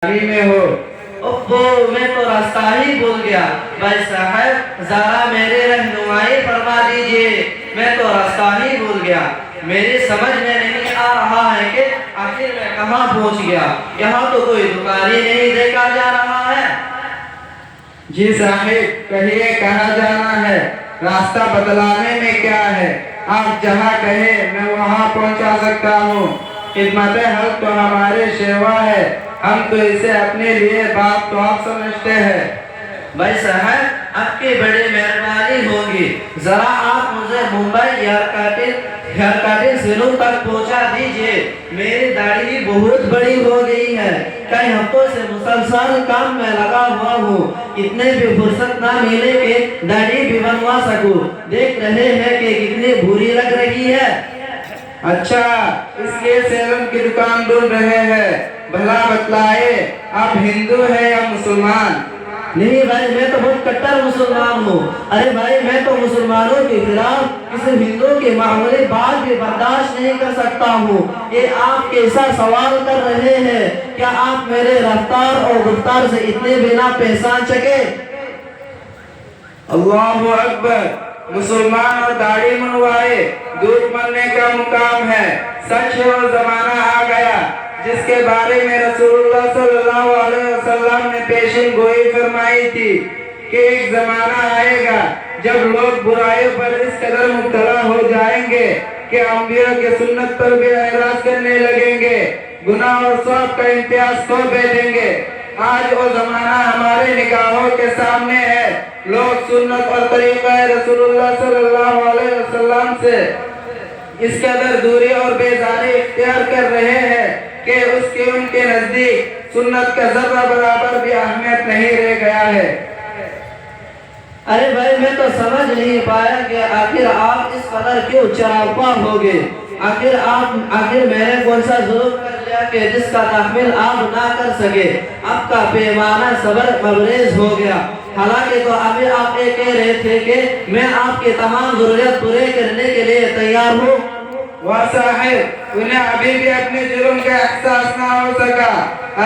میں ہو۔ میں تو راستہ ہی بھول گیا۔ بھائی صاحب ذرا میرے رہنمائی فرما دیجئے، میں تو راستہ ہی بھول گیا۔ میری سمجھ میں نہیں آ رہا ہے کہ آخر میں کہاں پہنچ گیا۔ یہاں تو کوئی دکان ہی نہیں دیکھا جا رہا ہے۔ جی صاحب کہیے کہاں جانا ہے، راستہ بتلانے میں کیا ہے، آپ جہاں کہیں میں وہاں پہنچا سکتا ہوں۔ خدمت حق تو ہمارے شیوا ہے، ہم تو اسے اپنے لیے بات تو آپ سمجھتے ہیں۔ بھائی صاحب آپ کی بڑی مہربانی ہوگی، ذرا آپ مجھے ممبئی ایئر سیلون تک پہنچا دیجئے۔ میری داڑھی بہت بڑی ہو گئی ہے، کئی ہفتوں سے مسلسل کام میں لگا ہوا ہوں، اتنے بھی فرصت نہ ملے کہ داڑھی بھی بنوا سکوں۔ دیکھ رہے ہیں کہ کتنی بری لگ رہی ہے۔ اچھا اس لیے سیلون کی دکان ڈھونڈ رہے ہیں، بھلا بتلائے آپ ہندو ہیں یا مسلمان؟ نہیں بھائی میں تو بہت کٹر مسلمان ہوں۔ ارے بھائی میں تو مسلمانوں کے خلاف کسی ہندو کی معمولی بات بھی برداشت نہیں کر سکتا ہوں۔ یہ آپ کیسا سوال کر رہے ہیں؟ کیا آپ میرے رفتار اور گفتار سے اتنے بنا پہچان سکے؟ اللہ اکبر، مسلمان اور داڑھی منوائے دودھ مرنے کا مقام ہے۔ سچ ہے وہ زمانہ آ گیا جس کے بارے میں رسول اللہ صلی اللہ علیہ وسلم نے پیشن گوئی فرمائی تھی کہ ایک زمانہ آئے گا جب لوگ برائیوں پر اس قدر مبتلا ہو جائیں گے کہ انبیاء کے سنت پر بھی اعراض کرنے لگیں گے، گناہ اور ثواب کا امتیاز کھو بیٹھیں گے۔ آج وہ زمانہ ہمارے نگاہوں کے سامنے ہے، لوگ سنت اور طریقہ رسول اللہ صلی اللہ علیہ وسلم سے اس قدر دوری اور بیزاری اختیار کر رہے ہیں کہ اس کی ان کے نزدیک سنت کا ذرہ برابر بھی اہمیت نہیں رہ گیا ہے۔ ارے بھائی میں تو سمجھ نہیں پایا کہ آخر آپ اس قدر کیوں چراغاں ہو گئے۔ آخر میں نے کون سا ظلم کر لیا کہ جس کا تحمل آپ نہ کر سکے؟ آپ کا پیمانہ صبر مبریز ہو گیا۔ حالانکہ تو ابھی آپ یہ کہہ رہے تھے کہ میں آپ کی تمام ضرورت پورے کرنے کے لیے تیار ہوں۔ واہ صاحب انہیں ابھی بھی اپنے جرم کا احساس نہ ہو سکا۔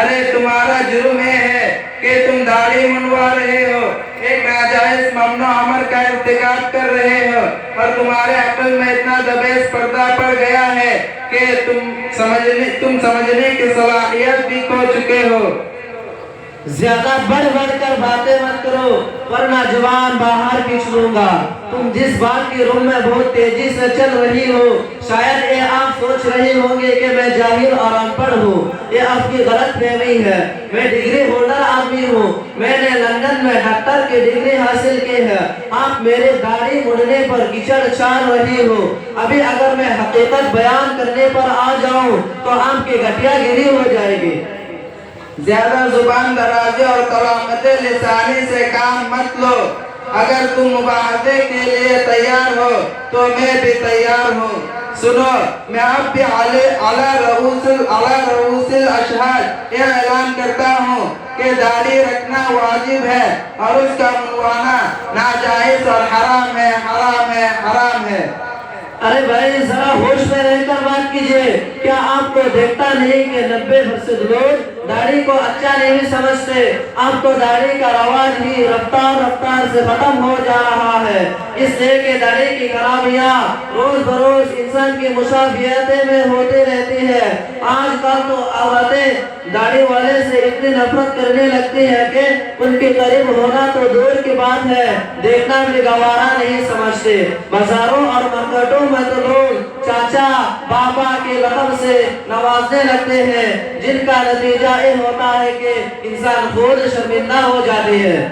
ارے تمہارا جرم یہ ہے کہ تم داڑھی منوا رہے ہو، ایک ناجائز ممنوع امر کا ارتکاب کر رہے ہو، اور تمہارے عقل میں اتنا دبیس پردہ پڑ گیا ہے کہ تم سمجھنے کی صلاحیت بھی کھو چکے ہو۔ زیادہ بڑھ کر باتیں مت کرو ورنہ زبان باہر کھینچ لوں گا۔ تم جس بات کی روح میں بہت تیزی سے چل رہی ہو، شاید یہ آپ سوچ رہے ہوں گے کہ میں جاہل اور ان پڑھ ہوں۔ یہ آپ کی غلط فہمی ہے۔ میں ڈگری ہولڈر آدمی ہوں، میں نے لندن میں ڈاکٹر کی ڈگری حاصل کی ہے۔ آپ میرے داڑھی مڑنے پر کیچڑ چھاڑ رہی ہو۔ ابھی اگر میں حقیقت بیان کرنے پر آ جاؤں تو آپ کی گٹیا گری ہو جائے گی۔ زیادہ زبان درازی اور طلاقت لسانی سے کام مت لو۔ اگر تم مباحثے کے لیے تیار ہو تو میں بھی تیار ہوں۔ سنو، میں اب بھی علی رؤوس الاشہاد یہ اعلان کرتا ہوں کہ داڑھی رکھنا واجب ہے اور اس کا منوانا ناجائز اور حرام ہے، حرام ہے، حرام ہے۔ ارے بھائی ذرا ہوش میں رہ کر بات کیجئے۔ کیا آپ کو دیکھتا نہیں کہ 90% لوگ داڑھی کو اچھا نہیں سمجھتے؟ آپ تو داڑھی کا رواج ہی رفتار سے ختم ہو جا رہا ہے، اس لیے کہ داڑھی کی خرابیاں روز بروز انسان کی مشابہتیں میں ہوتی رہتی ہے۔ آج کل تو عورتیں داڑھی والے سے اتنی نفرت کرنے لگتی ہے کہ ان کے قریب ہونا تو دور کی بات ہے، دیکھنا بھی گوارا نہیں سمجھتے۔ بازاروں اور مارکیٹوں میں تو لوگ چاچا بابا کے لقب سے نوازنے لگتے ہیں، جن کا نتیجہ یہ ہوتا ہے کہ انسان خود شرمندہ ہو جاتی ہے۔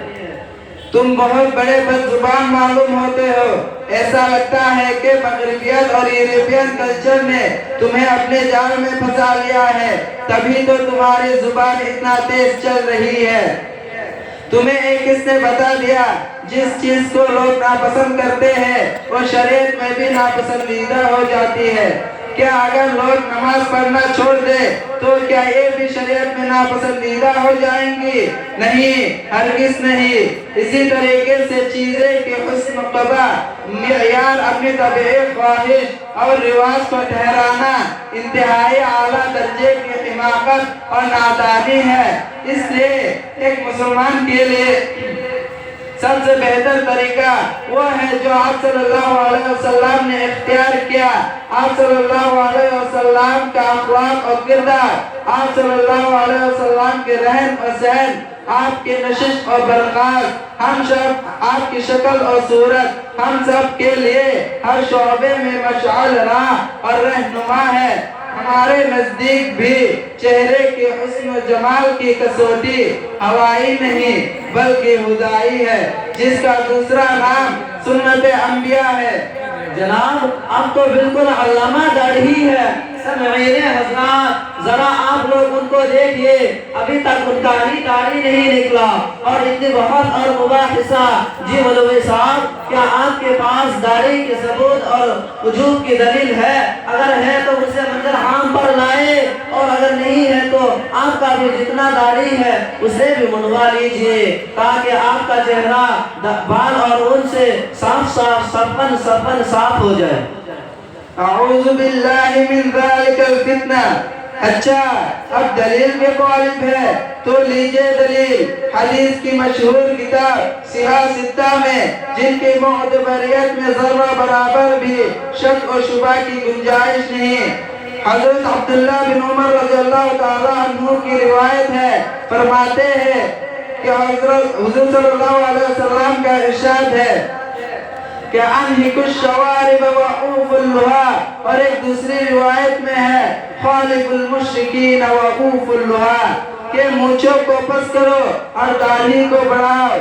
تم بہت بڑے بد زبان معلوم ہوتے ہو۔ ایسا لگتا ہے کہ مغربیت اور یورپین کلچر نے تمہیں اپنے جال میں پھنسا لیا ہے، تبھی تو تمہاری زبان اتنا تیز چل رہی ہے۔ تمہیں ایک کس نے بتا دیا جس چیز کو لوگ ناپسند کرتے ہیں وہ شریعت میں بھی ناپسندیدہ ہو جاتی ہے؟ کیا اگر لوگ نماز پڑھنا چھوڑ دے تو کیا یہ بھی شریعت میں ناپسندیدہ ہو جائیں گی؟ نہیں، ہرگز نہیں۔ اسی طریقے سے چیزیں کہ حسن قبا معیار اپنی طبعی خواہش اور رواج کو ٹھہرانا انتہائی اعلیٰ درجے کی حماقت اور نادانی ہے۔ اس لیے ایک مسلمان کے لیے سب سے بہتر طریقہ وہ ہے جو آپ صلی اللہ علیہ وسلم نے اختیار کیا۔ آپ صلی اللہ علیہ وسلم کا اخلاق اور کردار، آپ صلی اللہ علیہ وسلم کے رہن اور سہن، آپ کی نشست اور برخاست، ہم سب آپ کی شکل اور صورت ہم سب کے لیے ہر شعبے میں مشعل راہ اور رہنما ہے۔ ہمارے نزدیک بھی چہرے کے حسن و جمال کی کسوٹی ہوائی نہیں بلکہ خدائی ہے، جس کا دوسرا نام سنت انبیاء ہے۔ جناب اب تو بالکل علامہ داڑھی ہے۔ سامعین حضرات ذرا آپ لوگ ان کو دیکھیے، ابھی تک ان کا ہی داڑھی نہیں نکلا اور اتنی بحث اور مباحثہ۔ جی مولوی صاحب کیا آپ کے پاس داڑھی کے ثبوت اور وجوب کی دلیل ہے؟ اگر ہے تو اسے منظر عام پر لائے، اور اگر نہیں ہے تو آپ کا بھی جتنا داڑھی ہے اسے بھی منوا لیجئے، تاکہ آپ کا چہرہ بال اور ان سے صاف صفن صاف ہو جائے۔ اعوذ باللہ من ذالک الفتنہ۔ اچھا اب دلیل کے طالب ہے تو لیجئے دلیل۔ حدیث کی مشہور کتاب صحاح ستہ میں، جن کی معتبریت میں ذرہ برابر بھی شک و شبہ کی گنجائش نہیں، حضرت عبداللہ بن عمر رضی اللہ تعالیٰ عنہ کی روایت ہے، فرماتے ہیں کہ حضور صلی اللہ علیہ وسلم کا ارشاد ہے کہ انہک الشوارب وعوف اللحى، اور ایک دوسری روایت میں ہے خالف المشرکین وعوف اللحى، کہ مونچھوں کو پس کرو اور داڑھی کو بڑھاؤ،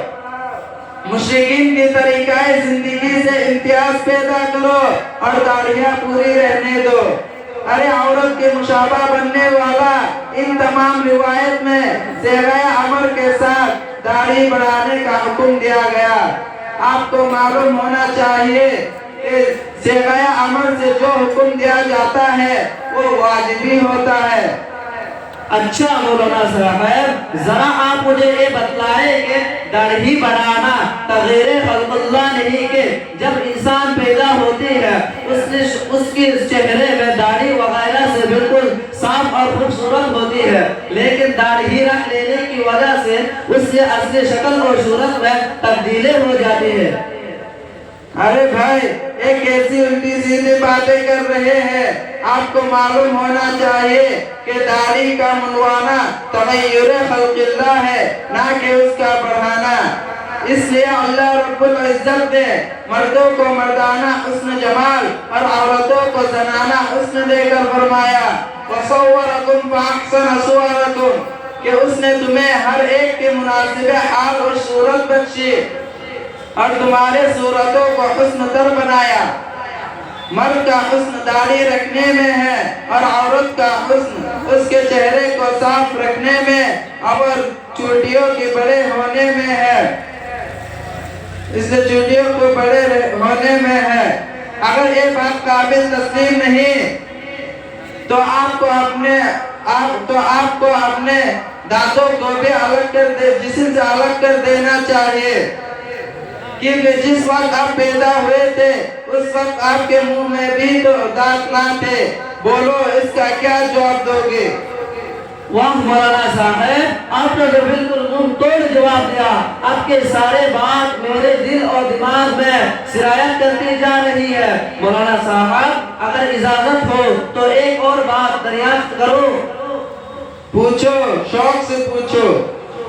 مشرکین کی طریقہ زندگی سے امتیاز پیدا کرو اور داڑھیاں پوری رہنے دو۔ ارے عورت کے مشابہ بننے والا ان تمام روایت میں صیغہ امر کے ساتھ داڑھی بڑھانے کا حکم دیا گیا۔ آپ کو معلوم ہونا چاہیے کہ صیغہ امر سے جو حکم دیا جاتا ہے وہ واجبی ہوتا ہے۔ اچھا مولانا صاحب ذرا آپ مجھے یہ بتلائیں کہ داڑھی بڑھانا تغیر خلق اللہ نہیں، کہ جب انسان پیدا ہوتی ہے اس کے چہرے میں داڑھی وغیرہ سے بالکل صاف اور خوبصورت ہوتی ہے، لیکن داڑھی رکھ لینے کی وجہ سے اس کی اصلی شکل اور صورت میں تبدیلیں ہو جاتی ہے۔ ارے بھائی ایک ایسی الٹی سیدھی باتیں کر رہے ہیں۔ آپ کو معلوم ہونا چاہیے کہ داڑھی کا منوانا تغیر خلق اللہ ہے، نہ کہ اس کا بڑھانا۔ اس لیے اللہ رب العزت نے مردوں کو مردانہ حسن جمال اور عورتوں کو زنانہ حسن دے کر فرمایا وَصَوَّرَكُمْ فَأَحْسَنَ صُوَرَكُمْ، کہ اس نے تمہیں ہر ایک کے مناسب حال اور صورت بخشی اور تمہارے صورتوں کو حسن تر بنایا۔ مرد کا حسن داڑھی رکھنے میں ہے اور عورت کا حسن اس کے چہرے کو صاف رکھنے میں اور چوٹیوں کے بڑے ہونے میں ہے، اس سے چوٹیوں کو بڑے ہونے میں ہے۔ اگر یہ بات قابل تسلیم نہیں تو آپ کو اپنے دانتوں کو بھی جسم سے الگ کر دینا چاہیے، کیونکہ جس وقت آپ پیدا ہوئے تھے اس وقت آپ کے منہ میں بھی تو دانت نہ تھے۔ بولو اس کا کیا جواب دو گے؟ واہ مولانا صاحب آپ نے جو بالکل منہ توڑ جواب دیا۔ آپ کے سارے بات میرے دل اور دماغ میں سرایت کرتی جا رہی ہے۔ مولانا صاحب اگر اجازت ہو تو ایک اور بات دریافت کرو۔ پوچھو، شوق سے پوچھو۔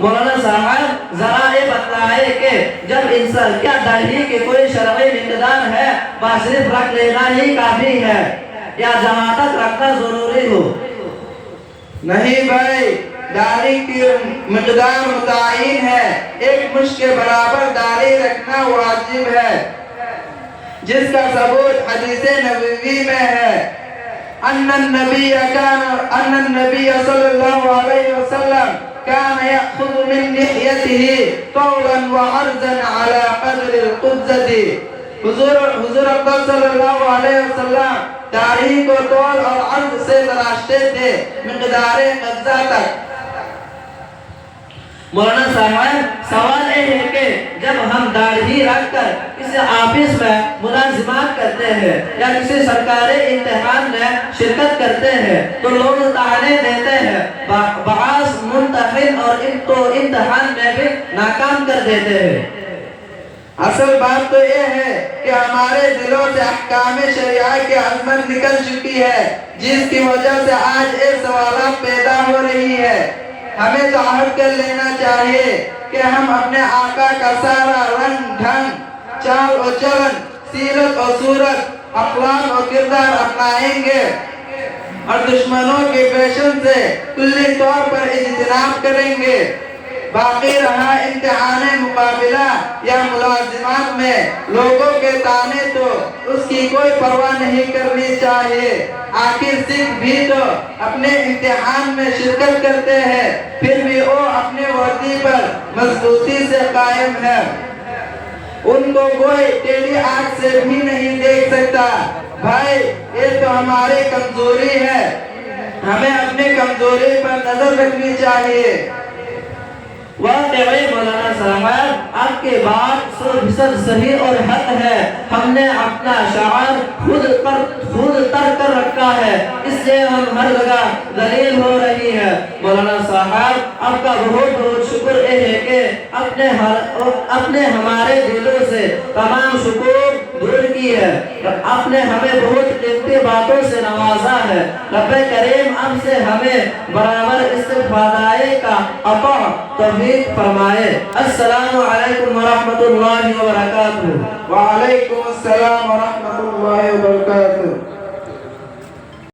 مولانا صاحب ذرا یہ بتلائے کہ جب انسان کیا داڑھی کی کوئی شرعی مقدار ہے، بس صرف رکھ لینا ہی کافی ہے یا جہاں تک رکھنا ضروری ہو؟ نہیں بھائی، داڑھی کی مقدار متعین ہے، ایک مشت کے برابر داڑھی رکھنا واجب ہے، جس کا ثبوت حدیث نبوی میں ہے ان النبی صلی اللہ علیہ وسلم كان يأخذ من لحيته طولا وعرضا على قدر القبضة۔ حضور اکرم صلی اللہ علیہ وسلم داڑھی کو طول اور عرض سے تراشتے تھے مقدار قبضہ تک۔ مولانا صاحب سوال یہ ہے کہ جب ہم داڑھی رکھ کر کسی آفس میں ملازمات کرتے ہیں یا کسی سرکاری امتحان میں شرکت کرتے ہیں تو لوگ تعانے دیتے ہیں، بعض ممتحن اور امتحان میں بھی ناکام کر دیتے ہیں۔ اصل بات تو یہ ہے کہ ہمارے دلوں سے احکام شریعہ کی عظمت نکل چکی ہے، جس کی وجہ سے آج یہ سوالات پیدا ہو رہی ہے۔ ہمیں تو عہد کر لینا چاہیے کہ ہم اپنے آقا کا سارا رنگ ڈھنگ، چال و چلن، سیرت و صورت، اخلاق و کردار اپنائیں گے اور دشمنوں کے فیشن سے کلی طور پر اجتناب کریں گے۔ باقی رہا امتحان مقابلہ یا ملازمات میں لوگوں کے تانے، تو اس کی کوئی پرواہ نہیں کرنی چاہیے۔ آخر سکھ بھی تو اپنے امتحان میں شرکت کرتے ہیں، پھر بھی وہ اپنے وردی پر مضبوطی سے قائم ہے، ان کو کوئی ٹیڑھی آنکھ سے بھی نہیں دیکھ سکتا۔ بھائی یہ تو ہماری کمزوری ہے، ہمیں اپنی کمزوری پر نظر رکھنی چاہیے۔ واقعی مولانا صاحب آپ کی بات 100% صحیح اور حق ہے۔ ہم نے اپنا شعار خود تر کر رکھا ہے، اس لیے ہم ہر جگہ ذلیل ہو رہی ہے۔ مولانا صاحب آپ کا بہت بہت شکر ہے کہ اپنے ہمارے دلوں سے تمام شکوک دور کی ہے، آپ نے ہمیں بہت قیمتی باتوں سے نوازا ہے۔ رب کریم اب سے ہمیں برابر استفادہ کا عطا توفیق فرمائے۔ السلام علیکم ورحمۃ اللہ وبرکاتہ۔ وعلیکم السلام ورحمۃ اللہ وبرکاتہ۔